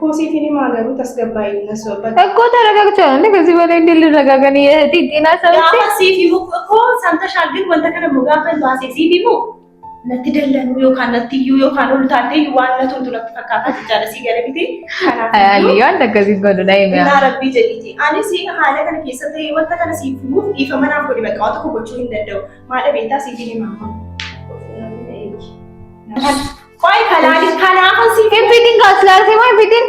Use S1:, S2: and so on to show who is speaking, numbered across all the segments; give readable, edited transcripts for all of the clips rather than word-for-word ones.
S1: ኮሲቲኒ ማገሩ ተስገባይ ነሶበት
S2: እኮ ተረጋግቻለሁ እንዴ ከዚህ በላይ እንዴ ልረጋጋኝ ቲቲና ሰምቼ
S1: ሲፊሙ እኮ ሰምተሻል ግን ወንተ ከነ ሙጋፈን ባሴ ሲፊሙ ነትደለን ዮካን ነትዩ ዮካን ኡልታቴ ዋነቱን ዱለት ተካታ ተጃለ ሲገለቢቲ
S2: አያሊዮ አንተ ከዚህ ጎዶ ላይ ነው
S1: ያ ረቢ ጀሊቲ አኒ ሲ ሀለ ከነ ከሰተ ወንተ ከነ ሲፊሙ ይፈመና ጎዲ በቃ ወጥቶ ጎቹ እንደደው ማለ ቤታ ሲፊኒ ማማ ቆይ ከላሊ ካላፈን
S2: ሲፊቲን ጋስላሴ ማይ ፊቲን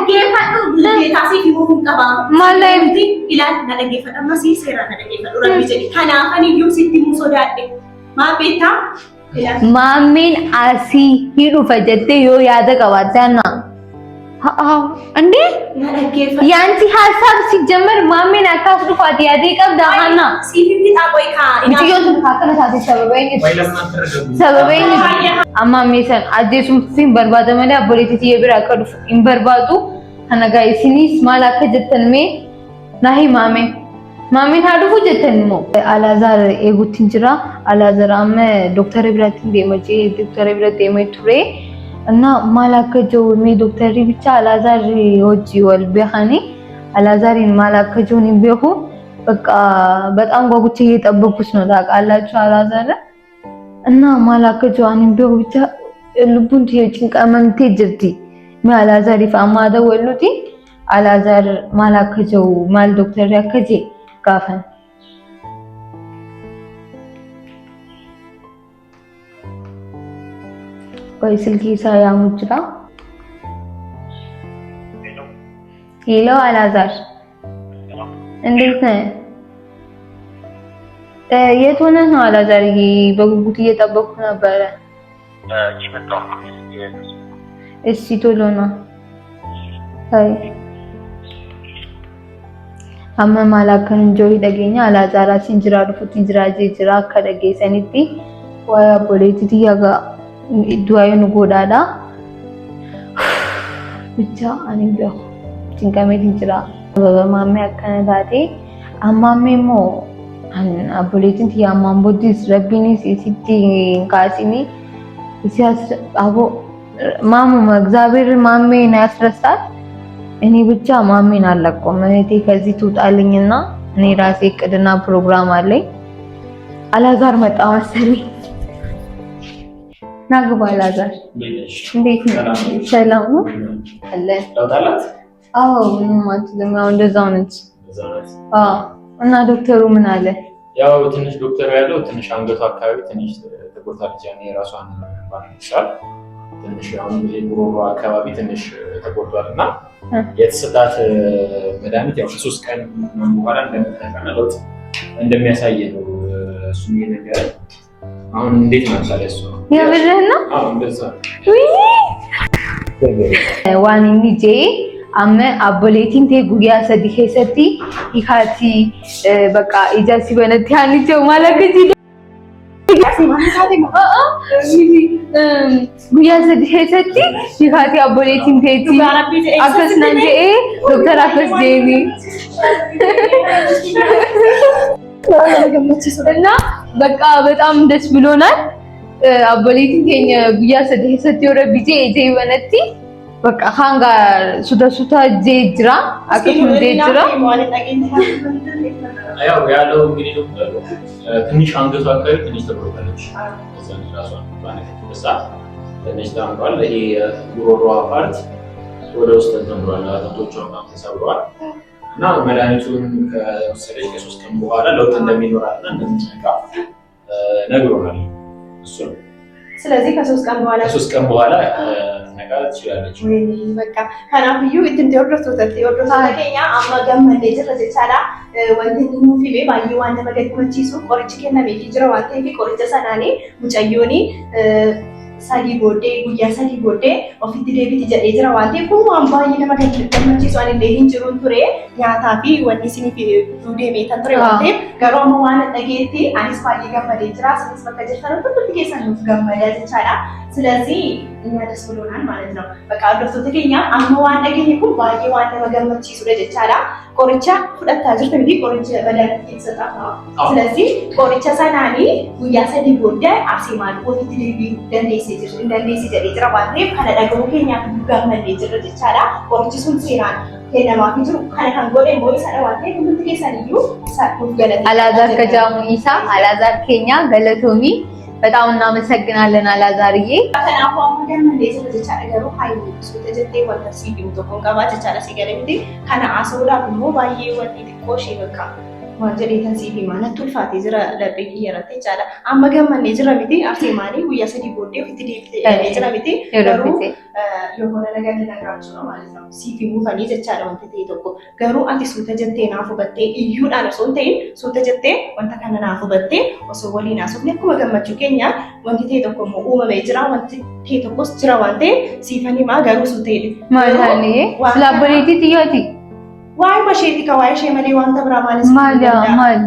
S1: ጌፋዱ ጌታ ሲፊሙ ቀባ
S2: ማለይምቲ
S1: ኢላን ነደገ ፈደማ ሲ ሴራ ነደገ ፈዱ ረቢ ጀሊ ካላፈን ዩ ሲፊሙ ሶዳዴ ማቤታ
S2: ማሚን አሲ ሂዱ ፈጀቴ ዮ ያደ ቀባታና እንዴ ያንቺ ሐሳብ ሲጀመር ማሚን አካፍሉ ፋት ያደ ቀብዳና
S1: ሲፊቲ ታቆይካ
S2: እንቲዮ ተካከለ ሰበበኝ አማሜሰን አዲሱም ሲም በርባደ መለ አቦሌቲ የብራ ከዱ ኢምበርባቱ አነጋይሲኒስ ማላከ ጀተንሜ ናሂ ማሚን ሀዱፉ ጀተንሞ አላዛር ኤጉቲን ጅራ አላዛር አመ ዶክተር ኢብራሂም ደመጪ ዶክተር ኢብራሂም ቱሬ እና ማላከጆ ሜ ዶክተር ብቻ አላዛር ወጂ ወልበሃኒ አላዛሪን ማላከጆን ቢሆ በቃ በጣም ጓጉቼ እየጠበኩት ነው ታውቃላችሁ አላዛር እና ማላከጆ አንን ቢሆ ብቻ ልቡን ጭንቀመምቴ ጅርቲ ማ አላዛር ይፋማደ ወሉቲ አላዛር ማላከጆ ማል ዶክተር ያከጄ ጋፈን ቆይ ስልኪ ሳያሙጭራ ሄሎ አላዛር እንዴት ነህ? የት ሆነህ ነው አላዛር? በጉጉት እየጠበቅኩ ነበረ። እሺ ቶሎ ነው። አይ አመ ማላከን ጆይ ደገኛ አላዛራ ሲንጅራ ዱፉት እንጅራ ጅራ ከደገሰኒቲ ወያ ፖለቲቲ ያጋ ዱአዩን ጎዳዳ ብቻ አንቢያ ጭንቀሜት እንጅራ በማሜ አከነታቴ አማሜሞ አፖሌቲን ያማን ቦዲስ ረቢኒስ ሲቲ ካሲኒ ሲያስ አቦ ማሙ እግዚአብሔር ማሜን ያስረሳል። እኔ ብቻ ማሜን አለቆም እኔ ከዚህ ትውጣልኝና እኔ ራሴ ቅድና ፕሮግራም አለኝ። አላዛር መጣ መሰለኝ። ናግባ አላዛር እንዴት ነው? ሰላም ነው አለ
S3: ታውጣላት?
S2: አዎ ምንም አትልም። ያው እንደዛው ነች። አዎ እና ዶክተሩ ምን አለ?
S3: ያው ትንሽ ዶክተሩ ያለው ትንሽ አንገቷ አካባቢ ትንሽ ተቆርጣለች። ያኔ ራሷን ባንቻል ትንሽ አሁን ጉሮሮ አካባቢ ትንሽ ተቆርጧልና የተሰጣት መድኃኒት ያው ከ3 ቀን በኋላ እንደምትነቃነው እንደሚያሳይ ነው እሱ ነገር። አሁን እንዴት ነው ታዲያ እሱ?
S2: የምርህና?
S3: አዎ እንደዛ
S2: ዋኒኒ ጄ አመ አቦሌቲን ቴ ጉያ ሰዲ ሄሰቲ ይካቲ በቃ ኢጃሲ በነት ያንጆ ማለከጂ ጉያ ሰዲ ሄሰቲ ይካቲ አቦሌቲን ቴቲ አከስ ነንጀ ዶክተር አከስ ጄኒ እና በቃ በጣም ደስ ብሎናል። አቦሌቲን ቴኛ ጉያ ሰዲ ሄሰቲ ወረ ቢጄ ጄ በነቲ በቃ ሃንጋ ሱታ ጄጅራ አከም ጄጅራ
S3: ያው ያለው እንግዲህ ዶክተር ትንሽ አንገቷ አካባቢ ትንሽ ተቆርጣለች። እዛን ራሷ ባነከተ ሰዓት ትንሽ ታምሯል። ይሄ ጉሮሮ ፓርት ወደ ውስጥ ተንብሯል። አጥንቶቿ በጣም ተሰብረዋል እና መድኃኒቱን ከወሰደች ከ3 ቀን በኋላ ለውጥ እንደሚኖራልና እንደምትነቃ ነግሮናል እሱ።
S1: ስለዚህ ከ3 ቀን በኋላ
S3: ነቃ ትችላለች።
S1: በቃ ካናፍዩ እንትን ተወርዶት ታከኛ አማ ገመደ ጀረጀቻላ ወንድን ሙፊ ባይ ዋነ መገድ ኮቺሱ ቆርጭ ከነሜ ጅራ ዋንተ ፊ ቆርጭ ሰናኔ ሙጨዮኒ ሳዲ ቦዴ ጉያ ሳዲ ቦዴ ኦፊት ዴቪት ጀራ ዋንተ ኩሙ አምባይ ለመገድ ኮቺሱ አን ለሂን ጅሩን ቱሬ ያታፊ ወኒ ሲኒ ፊ ዱዴ ሜታ ቱሬ ዋንተ ገሮማ ዋነ ነገቲ አኒስ ባይ ገመደ ጅራ ስንስ በከጀተረ ሁሉ ትገሰኑ ገመደ ጀቻላ ስለዚህ እኛ ደስ ብሎናል ማለት ነው። በቃ hordoftoota keenya amma waan dhageenye kun baay'ee waan nama gammachiisudha jechaadha. Qoricha fudhataa jirtan miti qoricha badanii keessatti ስለዚህ qoricha sanaanii guyyaa 3 booddee Arseemaan ofitti deebi'uu dandeessee jedhee jira waan ta'eef kana dhaga'uu keenyaaf gammadnee jirra jechaadha. Qorichi sun seeraan kennamaafii jiru kana kan godhe immoo isadha waan ta'eef hundi keessaniyyuu nuuf galateeffadha.
S2: አላዛር ከጃሙ ኢሳ አላዛር ኬኛ ገለቶሚ በጣም እናመሰግናለን አላዛርዬ።
S1: ከናፉ አመገመንዴ ስለተቻለ ገሩ ሃይሉ ስለተጀቴ ወተሲ ቢውቶ ኮንጋባ ተቻለ ሲገለምዲ ከና አሶዳ ብሞ ባዬ ወዲ ቆሼ በቃ wanjali tan sifi mana tulfaate jira labbe kiyarate chala amma gammanne jira miti Arseemaanii guyyaa 3 booddee ofitti deebi'ee jira miti garuu yoona nagarri nagraachuu no ማለት ነው sifi muufanii jechaadha wanta ta'e tokko garuu ati suuta jettee naaf hubattee iyyuudhaan osoo hin ta'in suuta jettee wanta kana naaf hubattee osoo waliin haasofne akkuma gammachuu keenya wanti ta'e tokko immoo uumamee jira wanti ta'e tokkos jira waan ta'e siifanii maa garuu suuta jedhe
S2: ማለኔ ስላበሌቲ ጥያቲ
S1: waa'ee basheetti ka waa'ee ishee malee wanta biraa maalis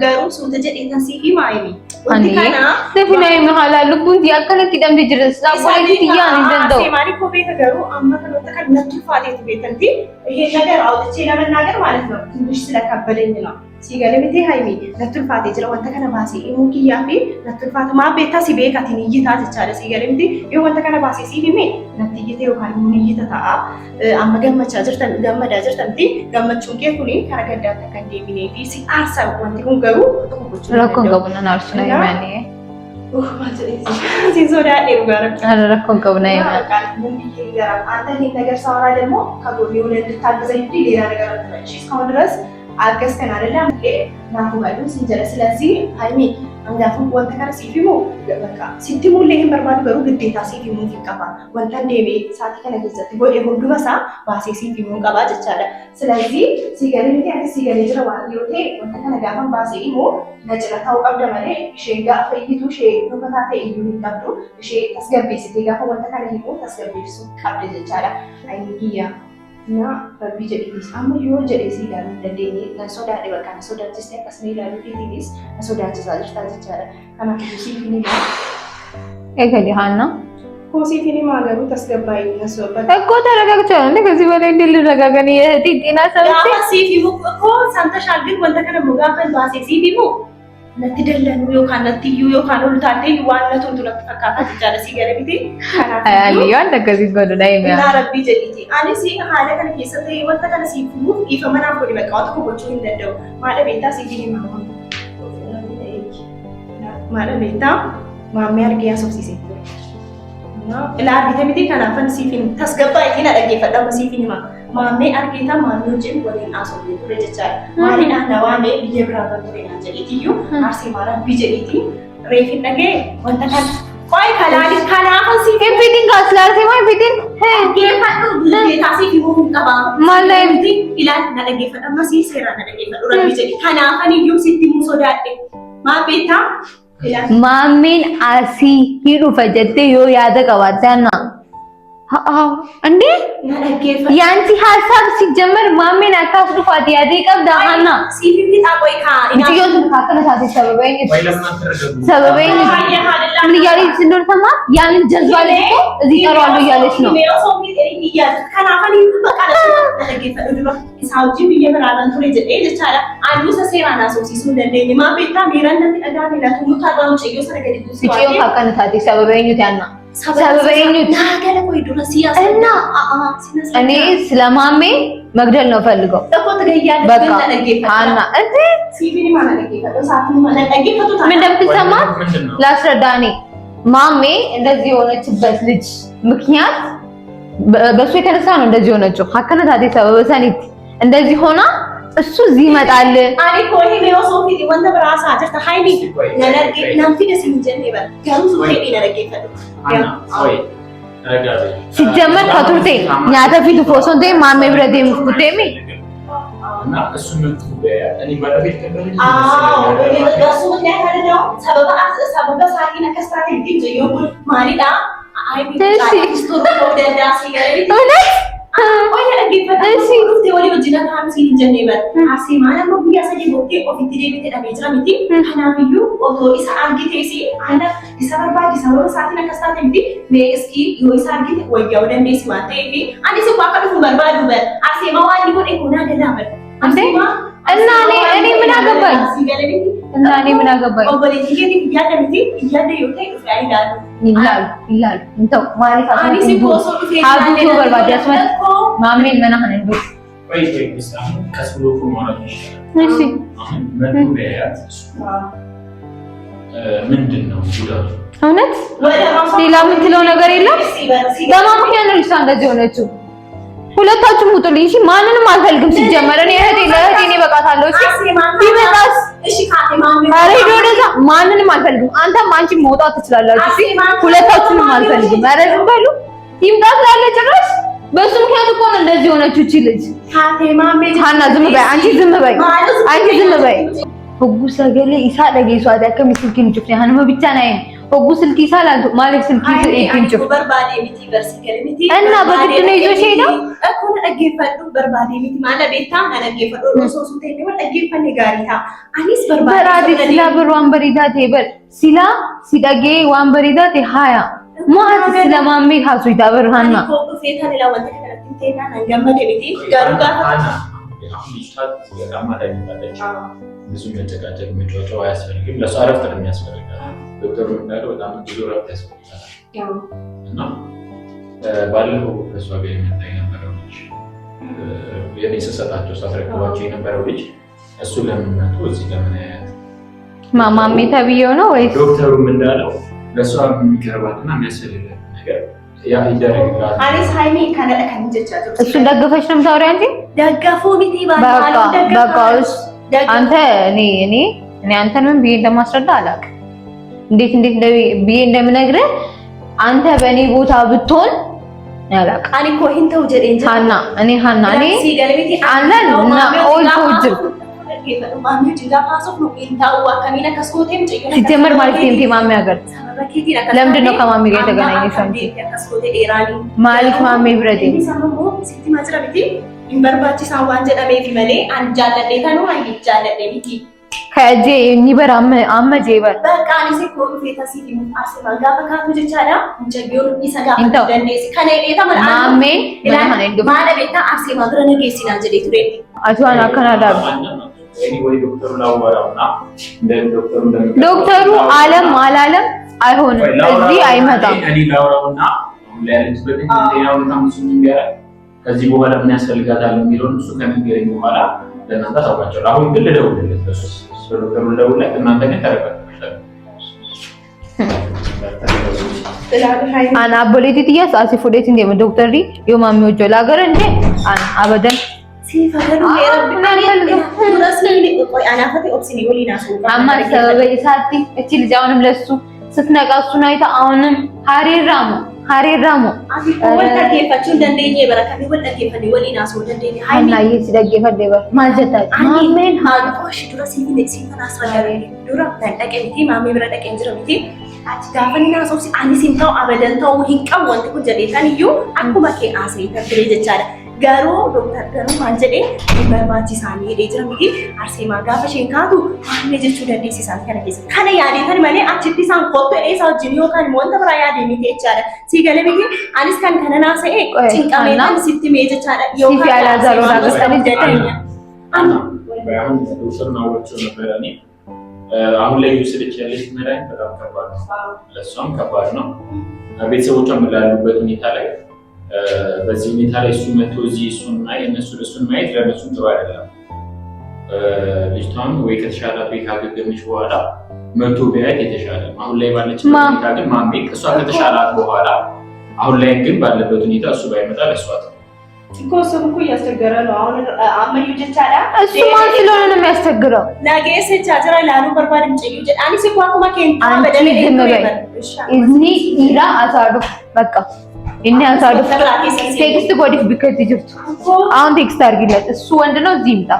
S1: garuu suuta jedheetan siifii maayimi wanti kana
S2: sefinaa mahala lubbuun akkanatti dhamdee jira saabuleetti xiyyaan hin danda'u
S1: Arseemaanii koo beeka garuu amma kanoota kan natti ulfaateetu beekanti ይሄን ነገር አውጥቼ ለመናገር ማለት ነው ትንሽ ስለከበደኝ ነው ሲገለምቴ ሃይሚ ነtti ulfaatee jira wanta kana baasee immoo kiyyaa fi natti ulfaata maa beektaa si beekatiin iyyitaa jechaadha sigalemti yoo wanta kana baasee siif hime natti iyyite yookaan immoo iyyita ta'a amma gammadaa jirtanti gammachuun kee kuni karaa gaddaatti kan deebinee fi si aarsa wanti kun garuu
S2: rakkoon qabu nan aarsina himanii
S1: si sodaadhee dhugaara
S2: rakkoon qabu na himaa
S1: አንተ ይሄን ነገር ሳወራ ደግሞ ከጎኔ ሆነ እንድታግዘኝ እንጂ ሌላ ነገር አትበልሽ እስካሁን ድረስ አገዝከን አይደለም ናፉ ባሉ ሲንጀለ ስለዚህ ሃይሚ አንጋፉ ወንተ ካር ሲፊሙ በቃ ሲቲሙል ይሄን በርባዱ ገሩ ግዴታ ሲፊሙ ይቀባ ወንተ እንደቤ ሳቲ ከነገዘት ወደ ሁሉ መሳ ባሴ ሲፊሙ ቀባ ጀቻለ ስለዚህ ሲገለኝ ያለ ሲገለኝ ጀራ ዋልዮቴ ወንተ ከነጋፋን ባሴ ኢሞ ነጭራታው ቀብደመለ ሼጋ ፈይቱ ሼ ተፈታተ እዩ ይቀብዱ ሼ ተስገቢ ሲጋፋ ወንተ ከነይሞ ተስገቢ ሱ ቀብደ ጀቻለ አይኒያ na rabbi jedhiis amma yoo jedhee si ilaaluu dandeenye na sodaadhe bakka na sodaachiste akkasuma ilaaluu dandeenyes na sodaachisaa jirtaa jechaadha kanaaf siifini
S2: eegali haanna
S1: siifini maa garuu tasgabbaa'ee na soba
S2: እኮ ተረጋግቻለሁ እንዴ ከዚህ በላይ እንዴ ልረጋጋኝ ጤና ሰምቼ
S1: ሲፊሙ እኮ ሰምተሻል ግን ወንተ ከነ ሙጋፈን ባሴ ሲፊሙ natti dallanu yookaan natti iyyuu yookaan ol taatee waan na tuntu natti fakkaata jechaadha si galemiti
S2: ayyo anda akkasii godhu dhaime
S1: yaa rabbii jedhiti ani si haala kana keessatti wanta kana siifuuf ifa manaaf godhi bakka waan tokko gochuu hin danda'u maadha beektaa siifin himaa maadha beektaa maammee argee asofsiisee ilaarbite miti kanaafan siifin tasgabbaa'ee na dhaggeeffadhama siifin himaa maammee argeeta maammee wajjin waliin haasofnee ture jechaadha maaliidhaan nawaamee biyya biraa kan ture naan jedhetiyyuu Arseemaa rabbii jedheti reefin dhagee wanta kan qoy kalaalis kanaafan siifin
S2: bitin gaslaarse maa bitin
S1: dhaggeeffadhu beekaa siifin himuu qaba
S2: malee
S1: miti ilaal na dhaggeeffadhama sii seeraan na dhaggeeffadhu rabbii jedhi kanaafan iyyuu sitti himuu sodaadhe maa beektaa
S2: ማሜን አሲ ሂዱ ፈጀቴ ዮ ያደ ቀባታና እንዴ ያንቺ ሐሳብ ሲጀመር ማሜን አታስዱፋት ያደ ቀብዳሃና
S1: ሲፊፊ ታቆይካ
S2: እንጂዮት ካከነሳት ሰበበኝ ሰበበኝ ምን ያለች እንደሆነ ሰማ ያንን ጀዝባ ላይ እኮ እዚህ ቀሯል እያለች ነው
S1: ከናፈን በቃ ለተገፈዱ ሳውጂ በየበራን ቱሬ ጀዴ ለቻላ አንዱ ሰሴራና ሶሲሱ እንደኔ ማቤታ ሚራንነት አዳኒ ለቱ ሙታራው ጨዮ ሰረገዲ
S2: ሲዮ ካከነሳት ሰበበኝ ያና ሰበበኝ
S1: ናገለ ቆይ ዱረ ሲያስ
S2: እና እኔ ስለማሜ መግደል ነው ፈልገው
S1: እኮ ተገያለ
S2: በቃ አና እንዴ
S1: ሲቪኒ ማለት ነው ሳፍኒ ማለት ነው
S2: ምን እንደምትሰማ ላስረዳኔ ማሜ እንደዚህ የሆነችበት ልጅ ምክንያት በሱ የተነሳ ነው እንደዚህ ሆነችው ሀከነታቴ ሰበበ ሰኒት እንደዚህ ሆና እሱ እዚህ ይመጣል
S1: አሪ ኮኒ ነው ሶፊ ወንተ በራሳ አጀታ ሃይሚ ነነርጌ ናምፊ ደስ ይንጀን ይበል ገሩሱ ሄዲ ነረጌ ፈዱ
S3: ወይ ረጋዘ
S2: ሲጀመር ከቱርቴ ኛተ ፊቱ ፎሶንቴ ማሜ ብረዴ ሙፍቴሚ
S3: እና እሱ ምን ትበያ እኔ ባለቤት ከበለኝ
S1: ገሱ ምን ያካደው ሰበበ ሳኪና ከስታቴ ዲንጀ ይሁን ማሪዳ አይቢ ስቶር ወደ ዳሲ ገሪ እሺ ወሊ ወጅና ካምሲ ጀኔበር አሲ ማለት ነው ቢያሰጂ ቦቴ ኦፊት ዲቤት ዳቤትራ ሚቲ ካናብዩ ኦቶ ኢሳ አንጊቴሲ አና ዲሰበር ባዲ ሰበሩ ሳቲና ከስታቴ ሚቲ ሜስኪ ዮይሳ አንጊቴ ወያው ደሜሲ ማቴቢ አንዲስ ዋቀዱ በርባዱ በር አሲ ማዋሊ ወደ ኮና ገዳበር አሲማ
S2: እና እኔ ምን አገባኝ እና እኔ ምን አገባኝ
S1: ኦቦሌቲኬቲ ያደምቲ ያደዩቴ ፋይዳል
S2: ይላል እንተው ማለት አሲሲ ቦሶ ሀዱ በርባዲ ያስመጥ ማሜን መናህን እንዱ
S3: ወይ ይስታም ከስሎፉ ማለት ይችላል
S2: እሺ
S3: መጥበያት ምንድነው ጉዳቱ
S2: እውነት ሌላ የምትለው ነገር የለም ለማምኪያ ነው ልጅቷ እንደዚህ ሆነችው ሁለታችሁም ውጡልኝ እሺ ማንንም አልፈልግም ሲጀመር እኔ ለእህቴ በቃታለሁ እሺ ቢመጣስ እሺ ካቴ ማንንም አልፈልግም አንተም አንቺ መውጣት ትችላላችሁ እሺ ሁለታችሁንም አልፈልግም ኧረ ዝም በሉ ይምጣት ያለ ጭራሽ በሱ ምክንያት እኮ ነው እንደዚህ ሆነችው እቺ ልጅ ካቴ ማሜ ሃና ዝም በይ አንቺ ዝም በይ ወጉ ሰገለ ኢሳ ለጌሷ አዳከም ስልኪን ጭፍኔ ሃንመ ብቻ ናይ ወጉ ስልኪ ይሳላል ማለት ስልኪ እቺን ጭፍ በርባዴ ሚቲ በርሲ ከለሚቲ እና በግድ ነው ይዞሽ ሄዳ እኮ አገፈዱ በርባዴ ሚቲ ማለት ቤታ አነገፈዱ ሮሶሱ ተይበ አገፈኔ ጋሪታ አኒስ በርባዴ ሲላ በርዋንበሪዳ ተይበል ሲላ ሲዳጌ ዋንበሪዳ ተሃያ ማት ስለማሜ ሀሱ ይታበርሃና ፌታ ሌላ ወንተ ከለቲና አንገመደ ሚቲ ጋሩጋ
S3: ይስታት በጣም ማለት ነው ብዙ መጨቃጨቅ መጫወቻው አያስፈልግም ለሷ አረፍት ነው የሚያስፈልጋል ዶክተሩ እንዳለው በጣም ብዙ ረፍት ያስፈልጋል እና ባለፈው ከሷ ጋር የምታይ ነበረው ልጅ የኔሰሰታቸው ሳትረክባቸው የነበረው ልጅ እሱ ለምን መጥቶ እዚህ ለምን ያያት
S2: ማማሜ ተብዬው ነው ወይስ
S3: ዶክተሩም እንዳለው ለሷ የሚቀርባትና የሚያስፈልጋል ነገር ያ ይደረግላል
S1: አሪስ ሃይሚ ካናዳ ከንጀቻቸው
S2: እሱ ደግፈሽ ነው የምታወሪው አንቺ
S1: ደጋፎ ቢቲ ባላል
S2: በቃውስ አንተ እኔ አንተን ምን ብዬ እንደማስረዳ አላውቅም እንዴት ብዬ እንደምነግርህ አንተ በእኔ ቦታ ብትሆን አላውቅም
S1: አኒ እኮ ሂንተው ጀዴንጀ
S2: ሃና እኔ
S1: ሲገለቢቲ
S2: አንለን እና ኦልቶጅ
S1: ማሚ ጅጋ ፓሶፍ ነው ኢንታው አካሚና ከስኮቴም ጭዩና
S2: ሲጀመር ማለት ነው ማሚ ሀገር ለምንድን ነው ከማሚ ጋር የተገናኘሽው አንቺ ማለት ማሚ ብረዴ
S1: ሲቲ ማዝራቢቲ ኢንበርባቺ ሳዋን ጀዳሜ ፊመሌ አንጃለዴ ታኑ አንጃለዴ ቢቲ
S2: ከጄ ኒበር አመጄ በር
S1: በቃ አኒሴ ኮሩ ፌታ ሲቲ ሙአሰባ ጋፈካቱ ጀቻዳ እንጀቢዮን ይሰጋ ደንዴሲ ከኔ ኤታ ማለት
S2: ማሜ ማን እንዱ
S1: ማለቤታ አርሴማ ግረነ ጌሲና ጀዴ ቱሬ
S2: አቷና ካናዳ
S3: ወይ ዶክተሩ ላወራውና
S2: ዶክተሩ አለም አላለም አይሆንም እዚህ አይመጣም
S3: እኔ ላወራውና ለያለችበት ጤናውን ታምሱ ይያል ከዚህ በኋላ ምን ያስፈልጋታል የሚለውን እሱ ከነገረኝ በኋላ ለእናንተ ታውቃቸው አሁን ግን ልደውልለት ዶክተሩ ልደውልለት እናንተ ግን ተረጋግጣችሁ
S2: አና ቦሌቲቲያስ አሲፎዴት እንደ ዶክተር ዲ የማሚ ወጆ ላገረ እንደ አበደን
S1: ሲፈገሩ
S2: አማር ሰበበ ይሳቲ እቺ ልጅ አሁንም ለሱ ስትነቃ እሱን አይታ አሁንም ሀሪራሙ
S1: ወልደጌፈቹ እንደኔ በረከኒ ወልደጌፈኒ ወሊና ሰው እንደኔ
S2: ሃይና ይስደጌፈ ደበር ማጀታ
S1: ማሜን ሃልቆሽ ዱራ ሲቪ ሲፈና አስፈላጊ ዱራ ተጠቀሚቲ ማሜ ብረደቀ እንጅረሚቲ አቲ ጋፈኒና ሰው አኒሲንታው አበደንታው ሂንቀም ወንት ኩጀዴታን እዩ አኩባኬ አሴ ተብሬ ጀቻለ ጋሮ ዶክተር ገሩ ማንጀዴ በርባቺ ሳኒ ሄጀረሚቲ አርሴማ ጋፈሽን ካቱ ማሜ ጀቹ ደንዴ ሲሳን ከነዲስ ከነ ያዴታን ማኔ አቺቲ ሳን ኮቶ ኤሳው ጂኒዮ ካን ሞንተ ብራ ያዴሚቲ ቻለ ሲገለቢቲ አኒስ ካን ከነና ሰኤ ጭንቃሜታን ሲቲ ሜጀቻለ
S2: ሲቲ አላዛሮ ዳገስተን ጀተኛ
S3: አና ባያሁን ዶክተር ናወቹ ነበርኒ አሁን ላይ ይስልች ያለች መዳን በጣም ከባድ ነው ለሷም ከባድ ነው ቤተሰቦቿም ላሉበት ሁኔታ ላይ በዚህ ሁኔታ ላይ እሱ መጥቶ እዚህ እሱን እሱን ማየት ለነሱ ጥሩ አይደለም ልጅቷን ወይ ከተሻላት ወይ ካገገመች በኋላ መጥቶ ቢያት የተሻለ አሁን ላይ ባለች ሁኔታ ግን ማሜ እሷ ከተሻላት በኋላ አሁን ላይ ግን ባለበት ሁኔታ እሱ ባይመጣ ለሷት
S1: እኮ ያስቸገረ ነው አሁን አመዩ ጀቻላ
S2: እሱ ማን ስለሆነ ነው የሚያስቸግረው
S1: ናጌስ ቻጀራ ላሉ በርባድም ጨዩ ጀ አኒስ ኳኩማ ከን
S2: በደለ እዝኒ ኢራ አሳዱ በቃ inni hasaadhu teeksti godhiif bikkatti jirtu aan teeksti argillat እሱ ወንድ ነው እዚህ ይምጣ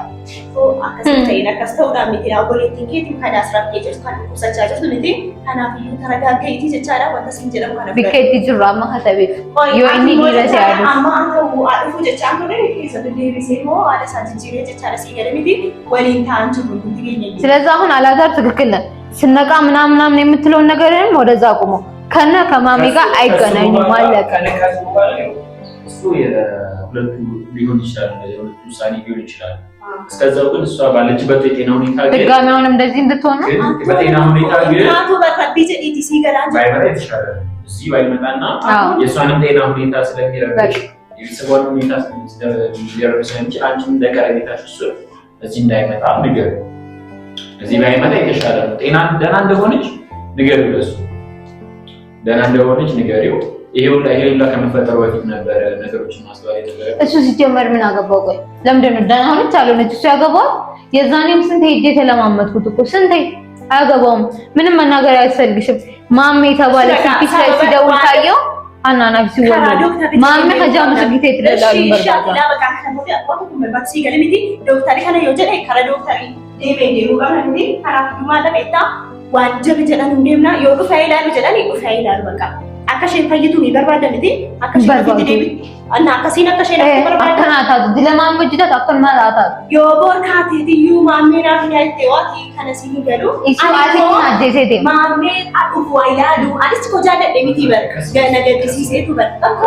S1: akkasii ta'een akkas ta'uudhaan miti obboleettiin keetiin kan asirratti jirtu kan dhukkubsachaa jirtu miti kanaaf iyyuu taragaagga'iitii jechaadha wanta siin jedhamu kana
S2: bikkatti jirru amma hatabeef yoo inni dhiira si yaadu
S1: amma ta'uu dhufu jechaan ture keessatti deebisee immoo haala isaa jijjiiree jechaadha sii gala miti waliin ta'an jiru nuti keenya
S2: ስለዚህ አሁን አላዛር ትክክል ነህ ስነቃ ምናምን የምትለውን ነገርንም ወደዛ አቁሞ ከነ ከማሚ ጋር አይገናኙም ማለት
S3: እሱ የሁለቱ ሊሆን ይችላል የሁለቱ ውሳኔ ሊሆን ይችላል እስከዛው ግን እሷ ባለችበት የጤና ሁኔታ ግን
S2: ድጋሚ አሁን እንደዚህ እንድትሆን ነው
S3: በጤና ሁኔታ ግን
S1: አቶ በከቢ ጀዲቲ ሲገላንጂ
S3: ባይመጣ ይችላል እዚህ ባይመጣና የእሷንም ጤና ሁኔታ ስለሚረብሽ የቤተሰቧን ሁኔታ ስለሚረብሽ ስለሚችል አንቺም እንደቀረቤታሽ እሱ እዚህ እንዳይመጣ ንገር እዚህ ባይመጣ የተሻለ ነው ጤና ደህና እንደሆነች ንገሪው ለእሱ ደህና እንደሆነች ንገሪው ይሄውላ ከመፈጠሩ በፊት ነበር ነገሮችን ማስተዋል የተደረገ
S2: እሱ ሲጀመር ምን አገባው ቆይ ለምንድን ነው ደህና ሆነች አልሆነች እሱ ያገባው የዛኔም ስንት ሄጄ ተለማመጥኩት እኮ ስንት አያገባውም ምንም መናገር አያስፈልግሽም ማሜ ተባለ ሲፒስ ላይ ሲደውል ታየው አናናፍ ሲወለድ ማሜ ከጃሙ ስግቴ ትደላሉ በርባታ
S1: በቃ ከሞት አቆጡ በርባታ ሲገለምቲ ዶክተር ከነ የወጀደ ከረ ዶክተር ዴቤ ሩባን ከራፍ ማለበታ ዋንጀብ ጀዳን እንደምና የወዱ ፋይላሉ ጀዳን ይቆ ፋይላሉ በቃ አከሽን ፈይቱ ይበርባደን እንዴ አከሽን ፈይቱ ዴቢ እና አከሲና አከሽን ይበርባደን
S2: አከናታት ድለማመጅታት አከናታት
S1: የቦር ካቲዩ ማሜና ያይቴዋቲ ከነሲ ይገሉ
S2: ኢስዋቲ አጀሴቴ
S1: ማሜ አቁ ዋይላሉ አዲስ ኮጃደ ዴሚቲ በር ገነገዲ ሲሴቱ በር እኮ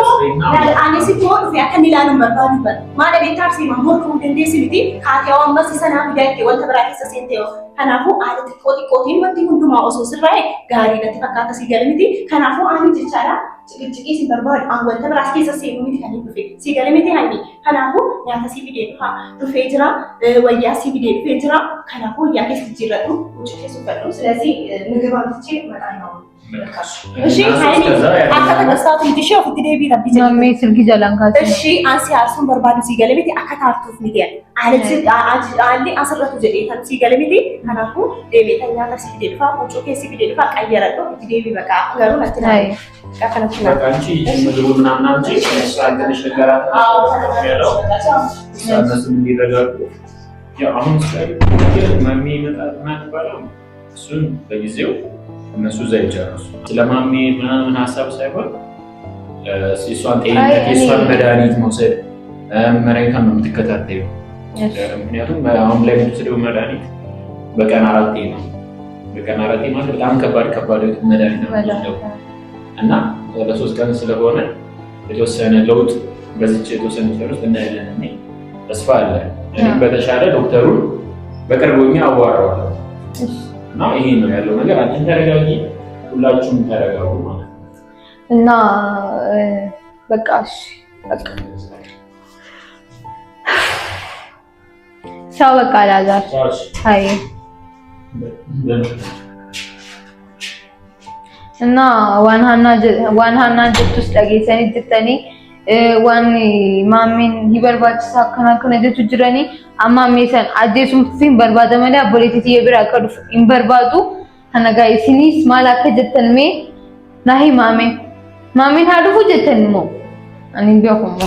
S1: አኔሲ ኮዱ ያከኒላኑ መርባዱ በር ማለ ቤታርሲ ማሞርኩ እንደንዴ ሲቲ ካቲያው መስሰና ቢዳይቴ ወልተ ብራኪ ሰሴንቴው ከናፉ አለት ቆጢ ወንቲ ሁንዱማ ኦሶ ስራይ ጋሪ ለተፈካተ ሲገልምቲ ከናፉ አኒ ጅቻላ ጭቅጭቂ ሲበርባድ አንወልተ ብራኪ ሰሴኑ ሚቲ ከኒ ዱፌ ሲገልምቲ ሃኒ ከናፉ ያታ ሲቢዴ ዱፌ ጅራ ወያ ሲቢዴ ዱፌ ጅራ ከናፉ ያከስ ጅረዱ ጭቄ ሱፈዱ ስለዚህ ምግብ አምጥቼ መጣናው እሺ ሃኒ አከተከስታቱ ይዲሽ ወፍት ዴቢ ረቢ ጀ
S2: ማሜ ስልክ ጀላንካት
S1: እሺ አንሲ አርሱን በርባዱ ሲገልምቲ አከታርቱፍ ሚዲያ አለች አሊ አስረቱ ጀዴታን ሲገልምቲ ከናፉ ዴቤተኛ ተሲቢዴ ዱፋ ቁጭ ከሲቢዴ ዱፋ ቀየረዶ ዴቢ በቃ ገሩ ነትናይ ካፈነችና
S3: አንቺ ምግቡ ምናምን አንቺ አንተነሽ ነገራት ያለው እነሱ እንዲረጋጉ ያው አሁን ማሚ መጣና ተባለው እሱን በጊዜው እነሱ ዘይጨርሱ ስለማሚ ምናምን ሐሳብ ሳይሆን እሷን ጤንነት የእሷን መድኃኒት መውሰድ መድኃኒቷን ነው የምትከታተይው ምክንያቱም አሁን ላይ የምትወስደው መድኃኒት በቀን 4 ነው በቀን 4 ማለት በጣም ከባድ መድኃኒት ነው እና ለሶስት ቀን ስለሆነ የተወሰነ ለውጥ በዚች የተወሰነ ጨርስ እናያለን እኔ ተስፋ አለ እኔ በተሻለ ዶክተሩን በቅርቡኛ አዋራዋለሁ እና ይሄ ነው ያለው ነገር አንተን ተረጋጊ ሁላችሁም ተረጋጉ ማለት ነው
S2: እና በቃ እሺ በቃ ቻው በቃ አላዛር አይ እና ዋንሃና ጀቱስ ለጌሰኒ ጅተኒ ዋን ማሚን ሂበርባችሳ ከናከነ ጀቱ ጅረኒ አማሜሰን አጀሱም ሲን በርባደ መለ አቦሌቲ የብራ ከዱ ኢንበርባቱ ከነጋይ ሲኒስ ማላከ ጀተንሜ ናሂ ማሜን ሃዱፉ ጀተንሞ አኒ ቢያኩሞ